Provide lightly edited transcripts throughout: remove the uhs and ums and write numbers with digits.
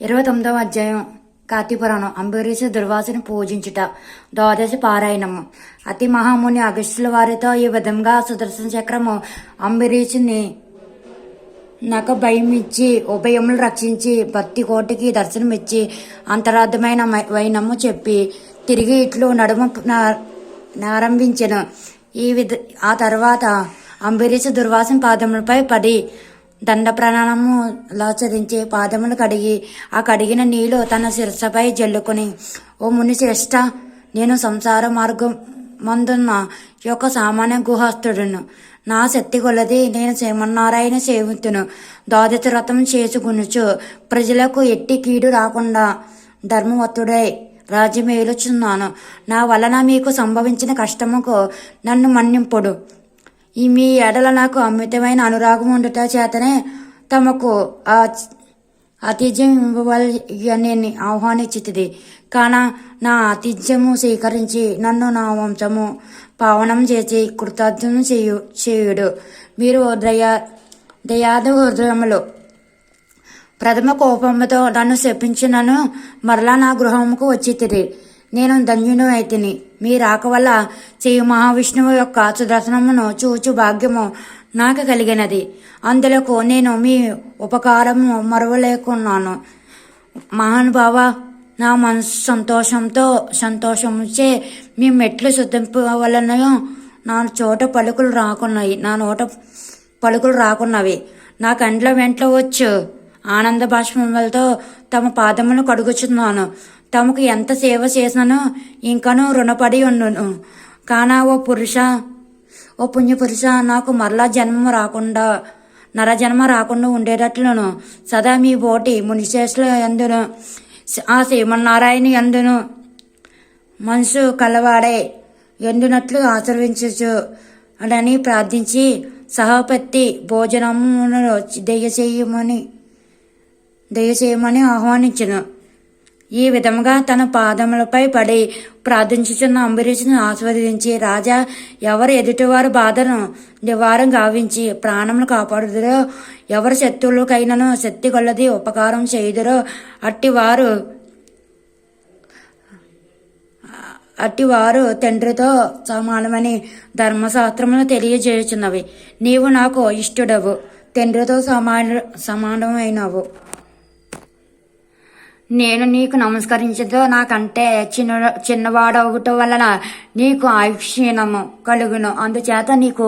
29వ అధ్యాయం కార్తీక పురాణం. అంబరీషు దుర్వాసుని పూజించుట. ద్వాదశి పారాయణము. అతి మహాముని అగస్త్యుల వారితో ఈ విధంగా సుదర్శన చక్రము అంబరీషుని నక భయమిచ్చి ఉభయములు రక్షించి భక్తి కోటికి దర్శనమిచ్చి అంతరార్థమైన వైనము చెప్పి తిరిగి ఇట్లు నడుము నారంభించెను. ఆ తర్వాత అంబరీషు దుర్వాసుని పాదములపై పడి దండ ప్రణాళములాచరించి పాదములు కడిగి ఆ కడిగిన నీళ్లు తన శిరస్సుపై జల్లుకుని, ఓ ముని శ్రేష్ఠ, నేను సంసార మార్గం మందున్న యొక్క సామాన్య గుహస్థుడును. నా శక్తి కొలది నేను శ్రీమన్నారాయణ సేవితును. ద్వాదశి వ్రతం చేసుకునుచు ప్రజలకు ఎట్టి కీడు రాకుండా ధర్మవత్తుడై రాజ్యమేలుచున్నాను. నా వలన మీకు సంభవించిన కష్టముకు నన్ను మన్నింపుడు. ఈ మీ ఎడల నాకు అమితమైన అనురాగం ఉండుట చేతనే తమకు ఆ ఆతిథ్యం ఇవ్వవలని ఆహ్వానించితిది. కాన నా ఆతిథ్యము స్వీకరించి నన్ను నా వంశము పావనం చేసి కృతజ్ఞను చేయుడు. మీరు దయాద హృదయములు ప్రథమ కోపముతో నన్ను శపించినను మరలా నా గృహముకు వచ్చితిరి. నేను ధన్యును అయితిని. మీ రాక వల్ల శ్రీ మహావిష్ణువు యొక్క సుదర్శనమును చూచు భాగ్యము నాకు కలిగినది. అందులకు నేను మీ ఉపకారము మరువలేకున్నాను. మహానుభావ, నా మనసు సంతోషముచే మీ మెట్లు శుద్ధింపవలనో నా నోట పలుకులు రాకున్నవి. నా కండ్ల వెంట వచ్చు ఆనంద బాష్పములతో తమ పాదములు కడుగుచున్నాను. తమకు ఎంత సేవ చేసినను ఇంకనూ రుణపడి ఉండును. కానా ఓ పుణ్యపురుష, నాకు మరలా నరజన్మ రాకుండా ఉండేటట్లును సదా మీ బోటి మునిశేషుల యందును ఆ శ్రీమన్నారాయణ యందును మనసు కలవాడే ఎందునట్లు ఆచరించు అని ప్రార్థించి సహపత్తి భోజనమును దయచేయమని ఆహ్వానించును. ఈ విధముగా తన పాదములపై పడి ప్రార్థించుచున్న అంబరీషును ఆస్వాదించి, రాజా, ఎవరు ఎదుటివారి బాధను నివారం గావించి ప్రాణములు కాపాడుదురో, ఎవరు శత్రువులకైనను శక్తి కొలది ఉపకారం చేయుదురో అట్టివారు తండ్రితో సమానమని ధర్మశాస్త్రములు తెలియజేయుచున్నవి. నీవు నాకు ఇష్టుడవు, తండ్రితో సమానమైనవు. నేను నీకు నమస్కరించదో నాకంటే చిన్నవాడవటం వలన నీకు ఆయుక్షీణము కలుగును. అందుచేత నీకు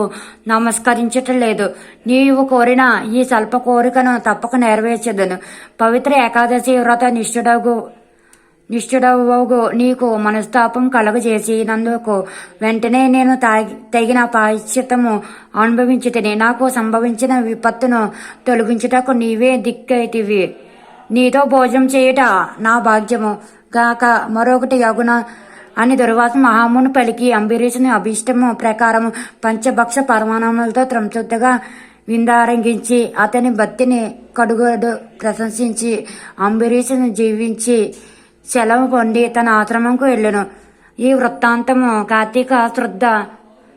నమస్కరించటం లేదు. నీవు కోరిన ఈ స్వల్ప కోరికను తప్పక నెరవేర్చదును. పవిత్ర ఏకాదశి వ్రత నిష్ఠుడవు నీకు మనస్తాపం కలగజేసినందుకు వెంటనే నేను తగిన ప్రాయశ్చిత్తము అనుభవించుటని. నాకు సంభవించిన విపత్తును తొలగించుటకు నీవే దిక్కైతివి. నీతో భోజనం చేయుట నా భాగ్యము గాక మరొకటి యగున అని దుర్వాసు మహాముని పలికి అంబరీషుని అభీష్టము ప్రకారము పంచభక్ష పరమాణములతో సంతృప్తిగా విందారంగించి అతని భక్తిని కడుగడు ప్రశంసించి అంబరీషుని జీవించి సెలవు పొంది తన ఆశ్రమంకు వెళ్ళెను. ఈ వృత్తాంతము కార్తీక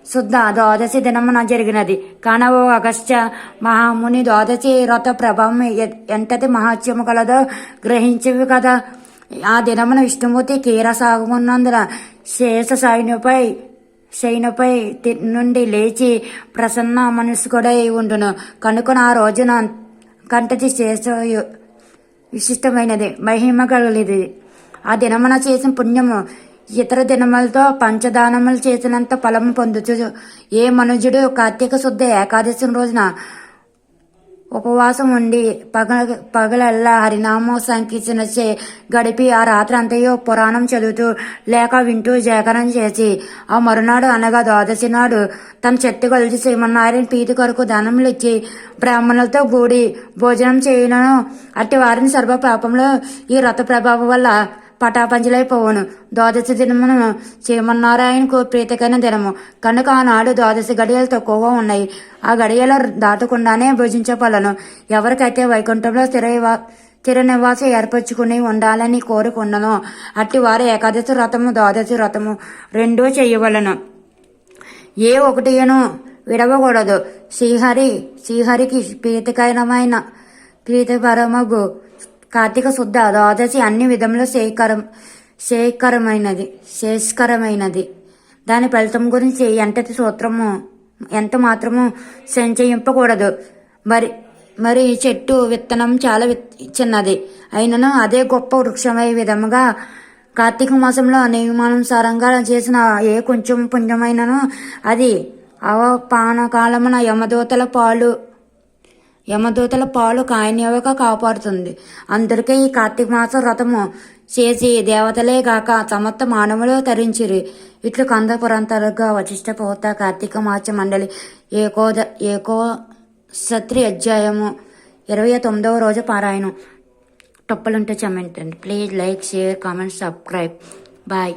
శుద్ధ ద్వాదశి దినమున జరిగినది. కాన ఓ అగస్త్య మహాముని, ద్వాదశి వ్రత ప్రభావం ఎంతటి మహత్యము కలదో గ్రహించేవి కదా. ఆ దినమున విష్ణుమూర్తి కీరసాగున్నందున శయనుపై నుండి లేచి ప్రసన్న మనస్కుడై ఉండును. కనుక ఆ రోజున కంటది శేష విశిష్టమైనది, మహిమ కలిగినది. ఆ దినమున చేసిన పుణ్యము ఇతర దినములతో పంచదానములు చేసినంత ఫలము పొందుచు ఏ మనుజుడు కార్తీక శుద్ధ ఏకాదశి రోజున ఉపవాసం ఉండి పగలల్లా హరినామ సంకీర్తన గడిపి ఆ రాత్రి అంతయో పురాణం చదువుతూ లేక వింటూ జాగరణ చేసి ఆ మరునాడు అనగా ద్వాదశి నాడు తన శక్తి కొలిచి శ్రీమన్నారాయణ ప్రీతి కొరకు దానములు ఇచ్చి బ్రాహ్మణులతో కూడి భోజనం చేయను. అట్టి వారిని సర్వ పాపంలో ఈ వ్రత ప్రభావం వల్ల పటాపంచలైపోవును. ద్వాదశి దినమును శ్రీమన్నారాయణకు ప్రీతికైన దినము కనుక ఆనాడు ద్వాదశి గడియలు తక్కువగా ఉన్నాయి. ఆ గడియలు దాటకుండానే భుజించవలను. ఎవరికైతే వైకుంఠంలో స్థిర నివాసం ఏర్పరచుకుని ఉండాలని కోరుకున్ననో అట్టి వారు ఏకాదశి వ్రతము ద్వాదశి వ్రతము రెండూ చేయవలను. ఏ ఒకటిను విడవకూడదు. శ్రీహరికి ప్రీతికరమగు కార్తీక శుద్ధ ద్వాదశి అన్ని విధముల శ్రేయస్కరమైనది. దాని ఫలితం గురించి ఎంత మాత్రము సంచయింపకూడదు. మరి చెట్టు విత్తనం చాలా చిన్నది అయినను అదే గొప్ప వృక్షమై విధముగా కార్తీక మాసంలో నియమానుసారంగా చేసిన ఏ కొంచెం పుణ్యమైనను అది అవపానకాలమున యమదూతల పాలు కాయనివ్వక కాపాడుతుంది. అందరికీ ఈ కార్తీక మాస వ్రతము చేసి దేవతలే గాక సమస్త మానవులు తరించిరి. ఇట్లు కంద పురంతరుగా వశిష్ఠ పోత కార్తీక మాస మండలి ఏకోసత్రి అధ్యాయము 29వ రోజు పారాయణం. తప్పులుంటే క్షమించండి. Please like, share, comment, subscribe. Bye.